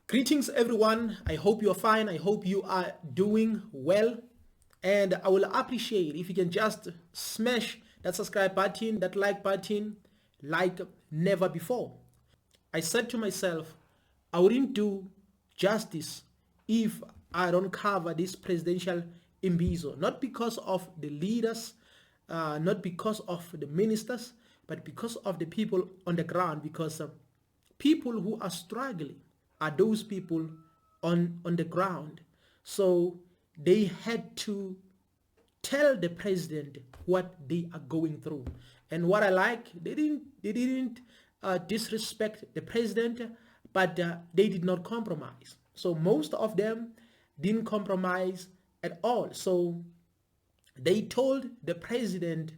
Greetings everyone. I hope you're fine. I hope you are doing well. And I will appreciate if you can just smash that subscribe button, that like button, like never before. I said to myself, I wouldn't do justice if I don't cover this presidential Imbizo. Not because of the leaders, not because of the ministers, but because of the people on the ground. Because people who are struggling are those people on the ground. So they had to tell the president what they are going through. And what I like, they didn't disrespect the president, but they did not compromise. So most of them didn't compromise at all. So they told the president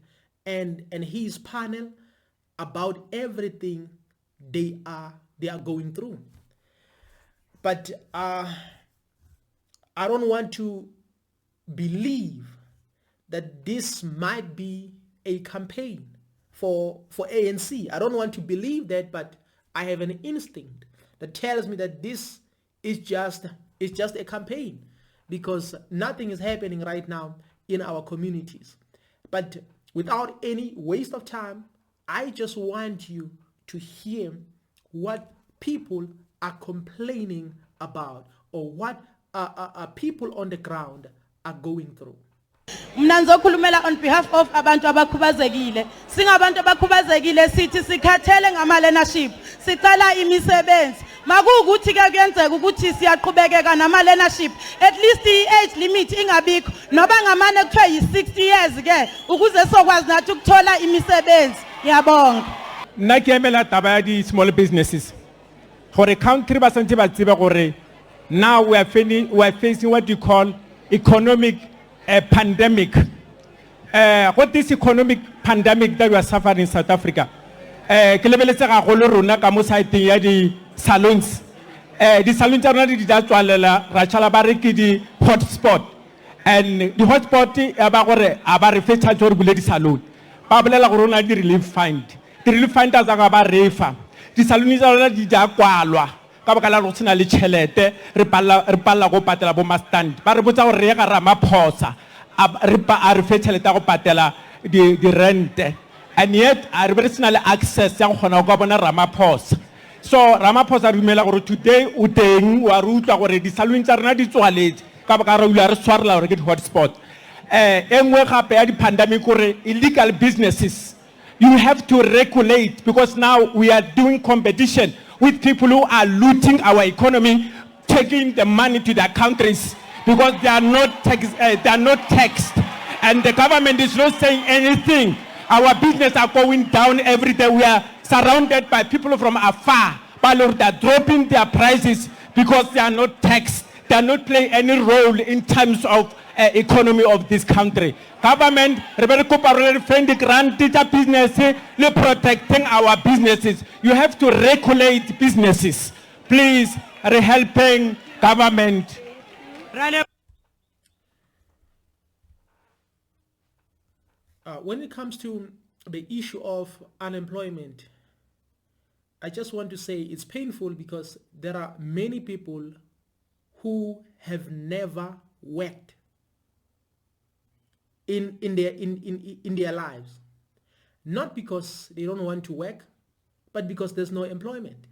and his panel about everything they are going through. But I don't want to believe that this might be a campaign for ANC. I don't want to believe that, but I have an instinct that tells me that this is just a campaign, because nothing is happening right now in our communities. But without any waste of time, I just want you to hear what people are complaining about, or what people on the ground are going through. Mina ngizokhulumela on behalf of abantu abakhubazekile. Singabantu abakhubazekile sithi sikhathele ngama-learnership, sicala imisebenzi. Makuwukuthi ke kuyenzeka ukuthi siyaqhubekeka nama-learnership, at least i-age limit ingabikho, noba ngamane kuthiwa yi-60 years ke ukuze sokwazi nathi ukuthola imisebenzi. Ngiyabonga. Nna ke emela taba ya di-small businesses. For a country ba santse ba tseba gore now we are facing what you call economic pandemic. What this economic pandemic that we are suffering in South Africa? Ke lebeletse ga go le rona ka mo site ya di salons. Di salons tsa rona di da tswalela ra tshala ba re ke di hotspot. And the hotspot ba gore a ba re fe charge gore bule di salon. Ba bolela gore rona di relief fund. Di relief fund tsa ga ba refa. Di saloni tsa rona di da kwalwa ka baka la go tsena le tšhelete re palla go patela bo mastand ba re botsa gore re ga Ramaphosa a re fe tšhelete go patela di rent, and yet a re be re sena le access ya go kgona go bona Ramaphosa. So Ramaphosa re dumela gore today o teng wa re utlwa gore di saloni tsa rona di tswaletse ka baka re ula re swarela gore ke di hotspot. Engwe gape ya di pandemic gore illegal businesses you have to regulate, because now we are doing competition with people who are looting our economy, taking the money to their countries because they are not taxed, and the government is not saying anything. Our business are going down every day. We are surrounded by people from afar, but they are dropping their prices because they are not taxed. They are not playing any role in terms of economy of this country. Government, business, protecting our businesses. You have to regulate businesses. Please, helping government. When it comes to the issue of unemployment, I just want to say it's painful because there are many people who have never worked in their lives, not because they don't want to work, but because there's no employment.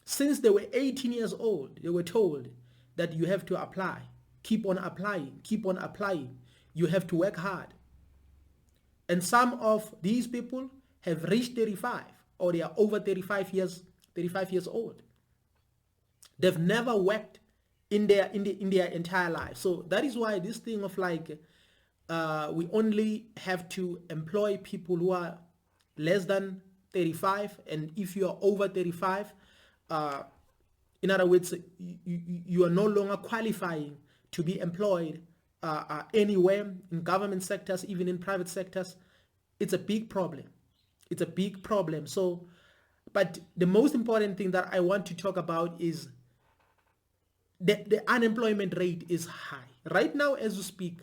Since they were 18 years old, they were told that you have to apply, keep on applying, you have to work hard. And some of these people have reached 35, or they are over 35 years old. They've never worked in their entire life. So that is why this thing of like we only have to employ people who are less than 35, and if you are over 35, in other words, you are no longer qualifying to be employed anywhere in government sectors, even in private sectors. It's a big problem. So, but the most important thing that I want to talk about is the unemployment rate is high. Right now, as we speak,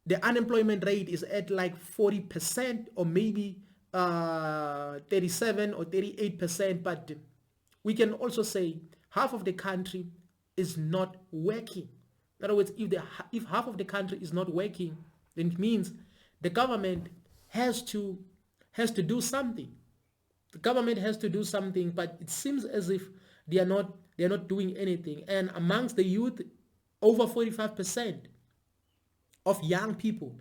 the unemployment rate is at like 40% or maybe 37 or 38%, but we can also say half of the country is not working. In other words, if half of the country is not working, then it means the government has to do something. The government has to do something, but it seems as if they are not doing anything. And amongst the youth, over 45% of young people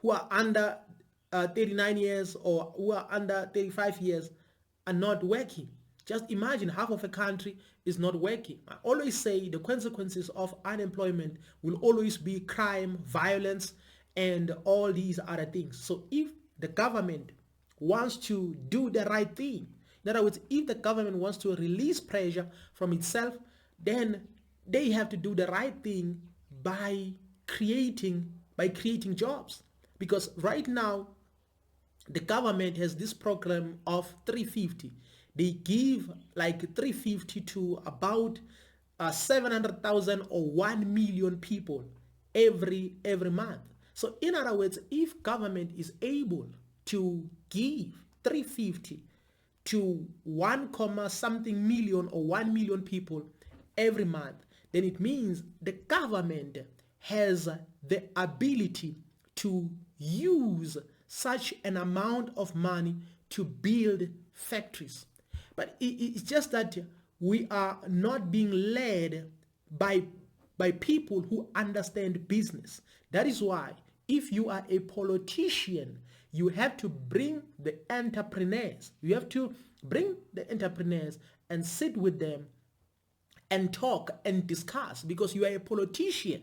who are under 39 years or who are under 35 years are not working. Just imagine half of a country is not working. I always say the consequences of unemployment will always be crime, violence, and all these other things. So if the government wants to do the right thing, in other words, if the government wants to release pressure from itself, then they have to do the right thing by creating jobs. Because right now, the government has this program of 350. They give like 350 to about 700,000 or 1 million people every month. So in other words, if government is able to give 350 to 1 comma something million or 1 million people every month, then it means the government has the ability to use such an amount of money to build factories. But it's just that we are not being led by people who understand business. That is why if you are a politician, you have to bring the entrepreneurs. You have to bring the entrepreneurs and sit with them and talk and discuss, because you are a politician.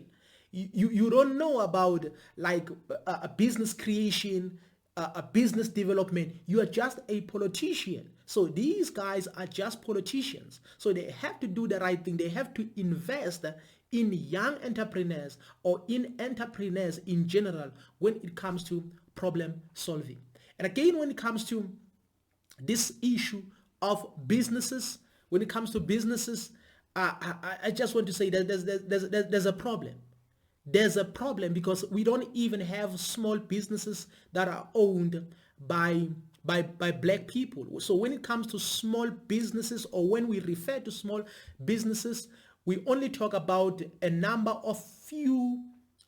You don't know about like a business creation, a business development. You are just a politician. So these guys are just politicians. So they have to do the right thing. They have to invest in young entrepreneurs or in entrepreneurs in general when it comes to problem solving. And again, when it comes to this issue of businesses, when it comes to businesses, I just want to say that there's a problem. There's a problem because we don't even have small businesses that are owned by black people. So when it comes to small businesses, or when we refer to small businesses, we only talk about a number of few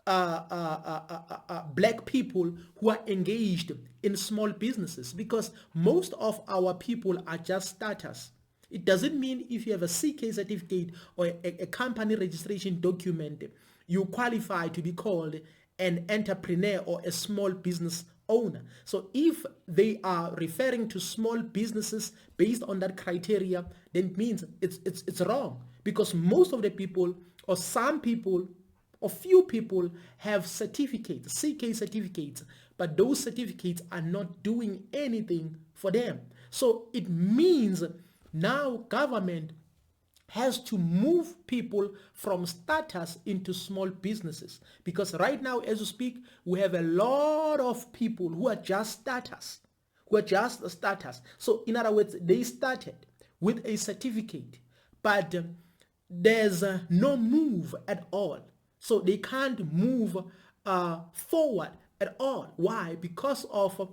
black people who are engaged in small businesses, because most of our people are just starters. It doesn't mean if you have a CK certificate or a company registration document, you qualify to be called an entrepreneur or a small business owner. So if they are referring to small businesses based on that criteria, then it means it's wrong, because most of the people, or some people, or few people, have certificates, CK certificates, but those certificates are not doing anything for them. So it means now government has to move people from starters into small businesses, because right now, as we speak, we have a lot of people who are just starters, So in other words, they started with a certificate, but there's no move at all. So they can't move forward at all. Why? Because of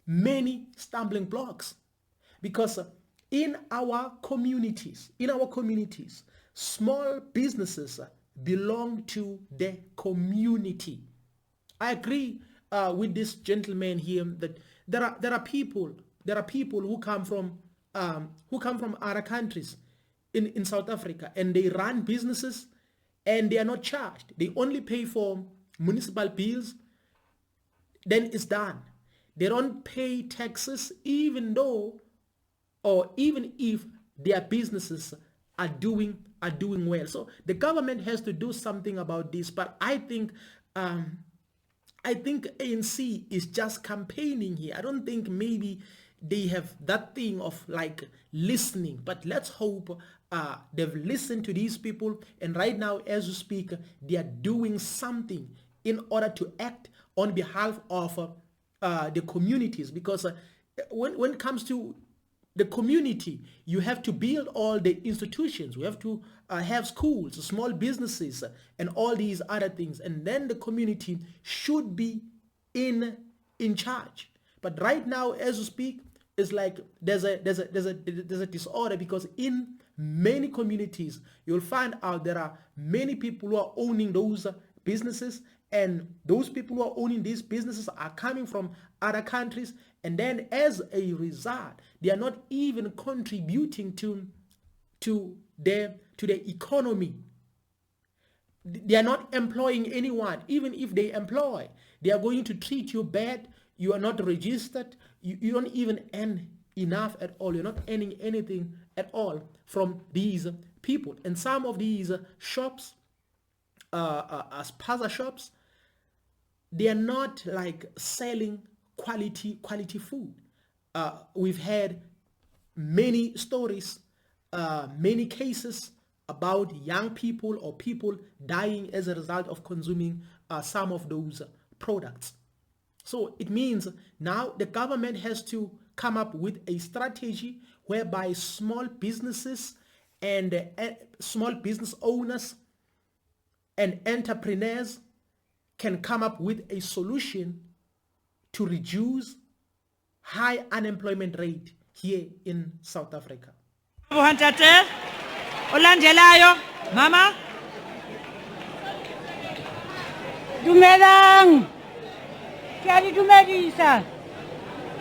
many stumbling blocks. Because in our communities, small businesses belong to the community. I agree with this gentleman here that there are people who come from other countries in South Africa, and they run businesses and they are not charged. They only pay for municipal bills, then it's done. They don't pay taxes even if their businesses are doing well. So the government has to do something about this. But I think ANC is just campaigning here. I don't think maybe they have that thing of like listening. But let's hope they've listened to these people, and right now, as we speak, they are doing something in order to act on behalf of the communities. Because when it comes to the community, you have to build all the institutions. We have to have schools, small businesses, and all these other things. And then the community should be in charge. But right now, as we speak, it's like there's a disorder, because in many communities you'll find out there are many people who are owning those businesses, and those people who are owning these businesses are coming from other countries, and then as a result they are not even contributing to the economy. They are not employing anyone. Even if they employ, they are going to treat you bad. You are not registered. You don't even earn enough at all. You're not earning anything at all from these people. And some of these shops, spaza shops, they are not like selling quality food. We've had many stories, many cases about young people or people dying as a result of consuming some of those products. So it means now the government has to come up with a strategy whereby small businesses and small business owners and entrepreneurs can come up with a solution to reduce high unemployment rate here in South Africa. Olandelayo, Mama. Dumelang. Ke dumedisa.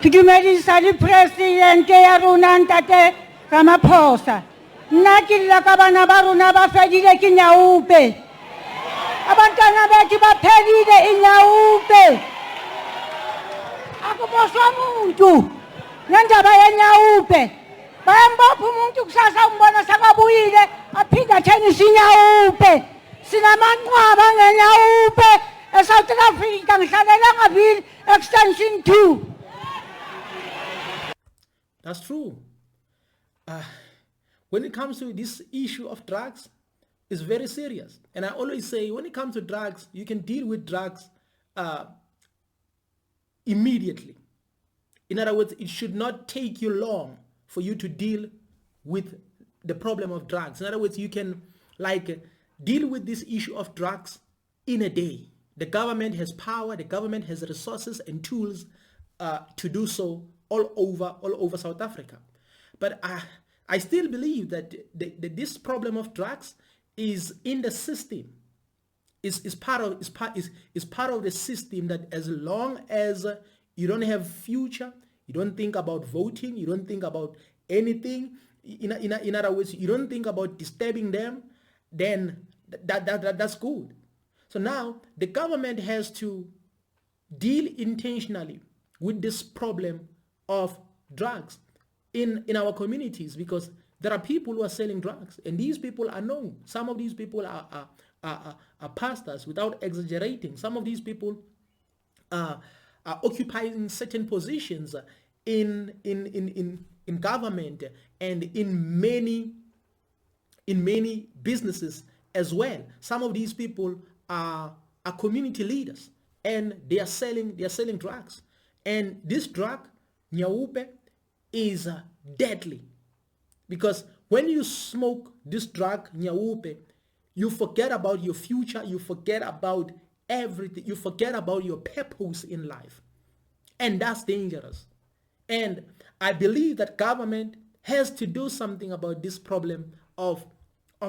Ke dumedisa le president ya rona ntate Ramaphosa. Nna ke la ka bana ba rona ba fedile ke nyaupe. Abantwana bethu ba phedile inyaupe. Akuboswa umuntu. Nendaba yenyaupe. Bayambopha umuntu kusasa umbona sakabuyile aphinda theni sinyaupe. Sinamanqwaba ngenyaupe eSouth Africa ngihlalela ngavile extension 2. That's true. When it comes to this issue of drugs, it's very serious. And I always say, when it comes to drugs, you can deal with drugs immediately. In other words, it should not take you long for you to deal with the problem of drugs. In other words, you can deal with this issue of drugs in a day. The government has power, the government has resources and tools to do so all over South Africa. But I still believe that this problem of drugs is in the system. Is part of the system, that as long as you don't have future, you don't think about voting, you don't think about anything, in other words, you don't think about disturbing them, then that's good. So now the government has to deal intentionally with this problem of drugs in our communities, because there are people who are selling drugs, and these people are known. Some of these people are pastors, without exaggerating. Some of these people are occupying certain positions in government and in many businesses as well. Some of these people are community leaders, and they are selling drugs. And this drug, nyaupe, is deadly, because when you smoke this drug, nyaupe, you forget about your future, you forget about everything, you forget about your purpose in life, and that's dangerous. And I believe that government has to do something about this problem of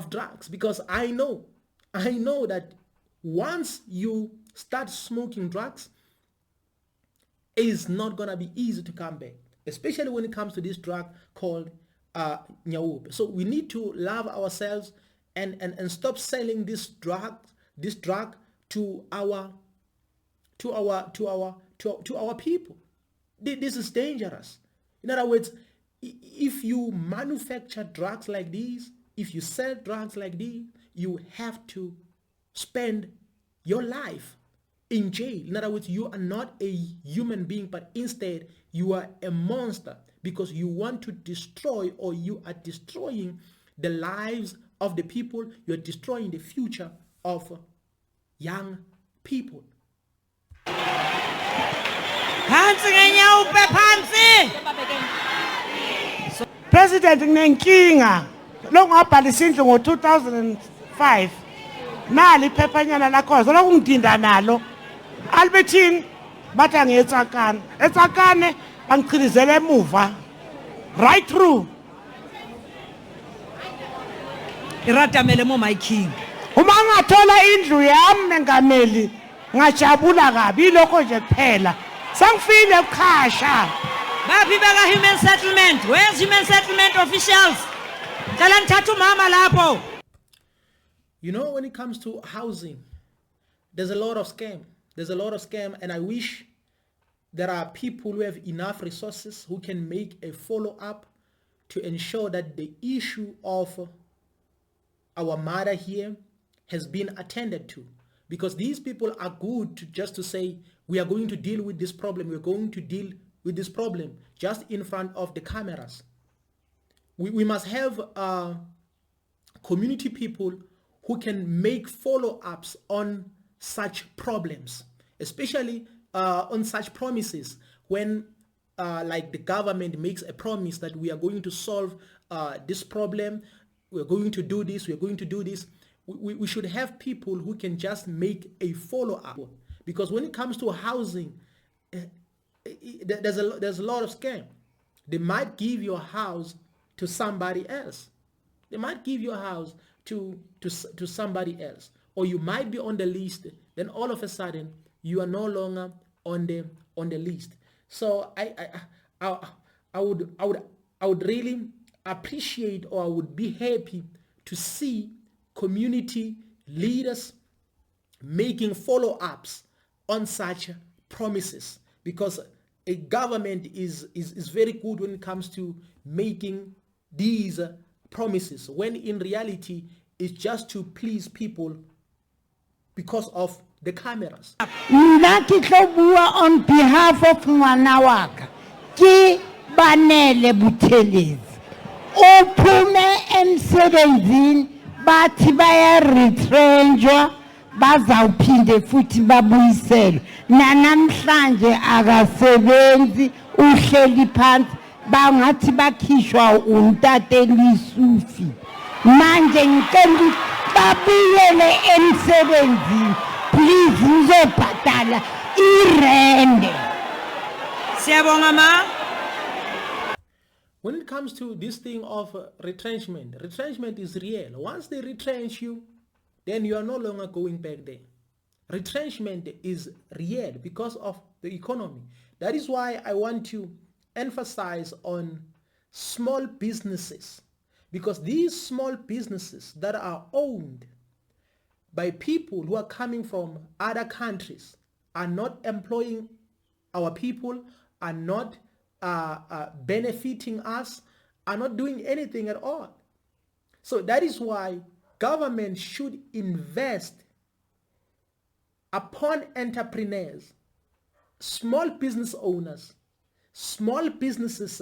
drugs, because I know that once you start smoking drugs, it's not gonna be easy to come back, especially when it comes to this drug called nyaupe. So we need to love ourselves and stop selling this drug to our people. This is dangerous. In other words, if you manufacture drugs like these, if you sell drugs like these, you have to spend your life in jail. In other words, you are not a human being, but instead you are a monster, because you want to destroy, or you are destroying the lives of the people. You are destroying the future of young people. President nginenkinga lokungabhalisindlu ngo2005 nali phephanyana lakho lokungidinda nalo Albertine bathi angiyetsakane etsakane bangichilizele emuva right through iratamele mo my king. uma ngathola indlu yami mengameli ngajabula kabi lokho nje kuphela sangifile ekhasha. Baphi baka human settlement? Where's human settlement officials? Cala ngithatha umama lapho. You know, when it comes to housing, there's a lot of scam. There's a lot of scam, and I wish there are people who have enough resources who can make a follow-up to ensure that the issue of our mother here has been attended to. Because these people are good to just to say, we are going to deal with this problem, we're going to deal with this problem just in front of the cameras. We must have community people who can make follow-ups on such problems, especially on such promises when like the government makes a promise that we are going to solve this problem, we're going to do this, we're going to do this. We should have people who can just make a follow-up, because when it comes to housing, there's a lot of scam. They might give your house to somebody else. They might give your house to somebody else, or you might be on the list. Then all of a sudden you are no longer on the list. So I would really appreciate, or I would be happy to see community leaders making follow-ups on such promises, because a government is very good when it comes to making these promises, when in reality it's just to please people because of the cameras. Nna ke tlo bua on behalf of ngwana wa ka ke Banele Buthelezi o phume emsebenzini bathi baya retrenchwa bazawuphinde futhi babuyiselwe namhlanje akasebenzi uhleli phansi bangathi bakhishwa untate Lisufi manje ngicela babuyele emsebenzini please ngizobhadala irende. Siyabonga ma. When it comes to this thing of retrenchment is real. Once they retrench you, then you are no longer going back there. Retrenchment is real because of the economy. That is why I want to emphasize on small businesses, because these small businesses that are owned by people who are coming from other countries are not employing our people, are not benefiting us, are not doing anything at all. So that is why government should invest upon entrepreneurs, small business owners, small businesses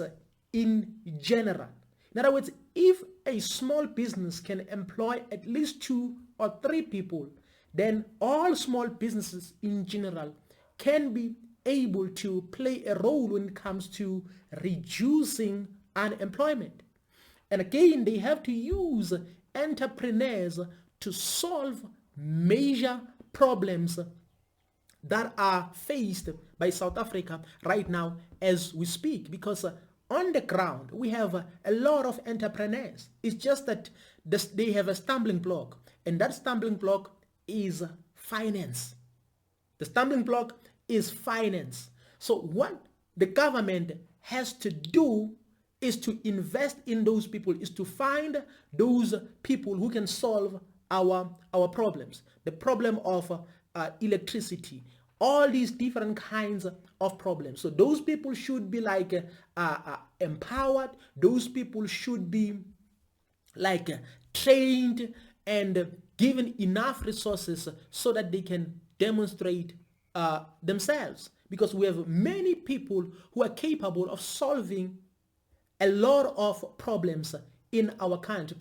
in general. In other words, if a small business can employ at least 2 or 3 people, then all small businesses in general can be able to play a role when it comes to reducing unemployment. And again, they have to use entrepreneurs to solve major problems that are faced by South Africa right now as we speak, because on the ground we have a lot of entrepreneurs. It's just that they have a stumbling block, and that stumbling block is finance. The stumbling block is finance. So what the government has to do is to invest in those people, is to find those people who can solve our problems. The problem of electricity, all these different kinds of problems. So those people should be like empowered. Those people should be like trained and given enough resources so that they can demonstrate themselves, because we have many people who are capable of solving a lot of problems in our country.